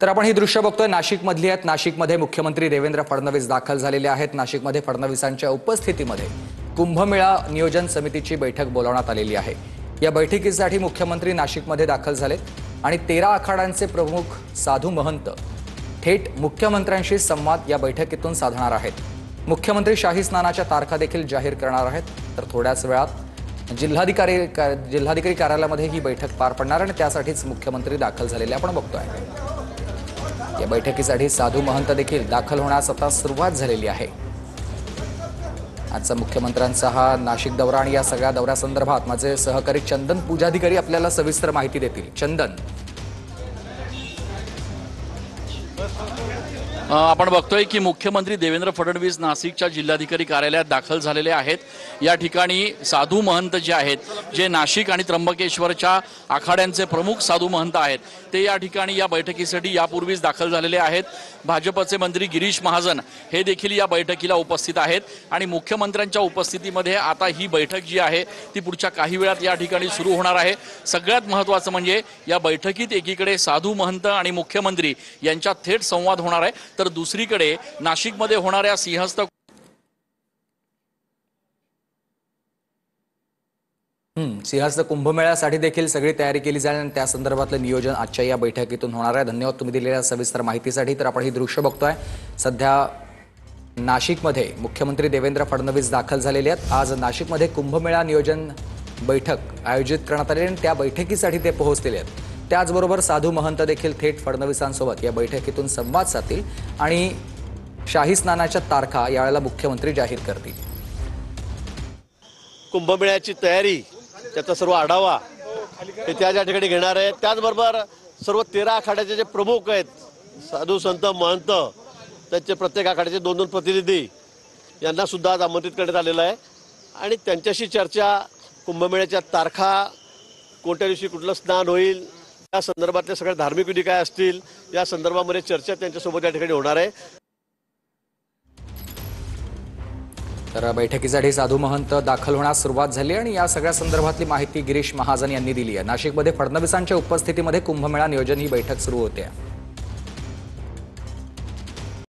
तर आपण ही दृश्य बघतोय नाशिकमधली आहेत। नाशिकमध्ये मुख्यमंत्री देवेंद्र फडणवीस दाखल झालेले आहेत। नाशिकमध्ये फडणवीसांच्या उपस्थितीमध्ये कुंभमेळा नियोजन समितीची बैठक बोलावण्यात आलेली आहे। या बैठकीसाठी मुख्यमंत्री नाशिकमध्ये दाखल झाले आणि 13 आखाड्यांचे प्रमुख साधू महंत थेट मुख्यमंत्र्यांशी संवाद या बैठकीतून साधणार आहेत। मुख्यमंत्री शाही स्नानाच्या तारखा देखील जाहीर करणार आहेत। तर थोड्याच वेळात जिल्हाधिकारी कार्यालयामध्ये ही बैठक पार पडणार आणि त्यासाठीच मुख्यमंत्री दाखल झालेले आपण बघतोय। या बैठकीसाठी साधू महंत देखील दाखल होण्यास आता सुरुवात झालेली आहे। आजचा मुख्यमंत्र्यांचा हा नाशिक दौरा आणि या सगळ्या दौऱ्यासंदर्भात माझे सहकारी चंदन पूजाधिकारी आपल्याला सविस्तर माहिती देतील। चंदन, आपण बघतोय की मुख्यमंत्री देवेंद्र फडणवीस नाशिकच्या जिल्हाधिकारी कार्यालयात दाखल झालेले आहेत। या ठिकाणी साधू महंत जे आहेत, जे नाशिक आणि त्र्यंबकेश्वरच्या आखाड्यांचे प्रमुख साधू महंत आहेत, ते या ठिकाणी या बैठकीसाठी यापूर्वीच दाखल झालेले आहेत। भाजपचे मंत्री गिरीश महाजन हे देखील या बैठकीला उपस्थित आहेत आणि मुख्यमंत्र्यांच्या उपस्थितीमध्ये आता ही बैठक जी आहे ती पुढच्या काही वेळात या ठिकाणी सुरू होणार आहे। सगळ्यात महत्त्वाचं म्हणजे या बैठकीत एकीकडे साधू महंत आणि मुख्यमंत्री यांच्यात थेट संवाद होणार आहे, तर दुसरीकडे नाशिकमध्ये होणाऱ्या सिंहस्थ कुंभमेळ्यासाठी देखील सगळी तयारी केली जाईल आणि त्या संदर्भातलं नियोजन आजच्या या बैठकीतून होणार आहे। धन्यवाद तुम्ही दिलेल्या सविस्तर माहितीसाठी। तर आपण ही दृश्य बघतोय, सध्या नाशिकमध्ये मुख्यमंत्री देवेंद्र फडणवीस दाखल झालेले आहेत। आज नाशिकमध्ये कुंभमेळा नियोजन बैठक आयोजित करण्यात आली आणि त्या बैठकीसाठी ते पोहोचलेले आहेत। त्याचबरोबर साधू महंत देखील थेट फडणवीसांसोबत या बैठकीतून संवाद साधतील आणि शाही स्नानाच्या तारखा यावेळेला मुख्यमंत्री जाहीर करतील। कुंभमेळ्याची तयारी, त्याचा सर्व आढावा हे त्या ठिकाणी घेणार आहेत। त्याचबरोबर सर्व 13 आखाड्याचे जे प्रमुख आहेत, साधू संत महंत, त्यांचे प्रत्येक आखाड्याचे 2-2 प्रतिनिधी यांना सुद्धा आज आमंत्रित करण्यात आलेलं आहे आणि त्यांच्याशी चर्चा, कुंभमेळ्याच्या तारखा, कोणत्या दिवशी कुठलं स्नान होईल, या संदर्भातल्या सगळ्या धार्मिक विधी काय असतील, या संदर्भामध्ये चर्चा त्यांच्यासोबत या ठिकाणी होणार आहे। तर बैठकीसाठी साधू महंत दाखल होण्यास सुरुवात झाली आणि या सगळ्या संदर्भातली माहिती गिरीश महाजन यांनी दिली आहे। नाशिकमध्ये फडणवीसांच्या उपस्थितीमध्ये कुंभमेळा नियोजन ही बैठक सुरू होते।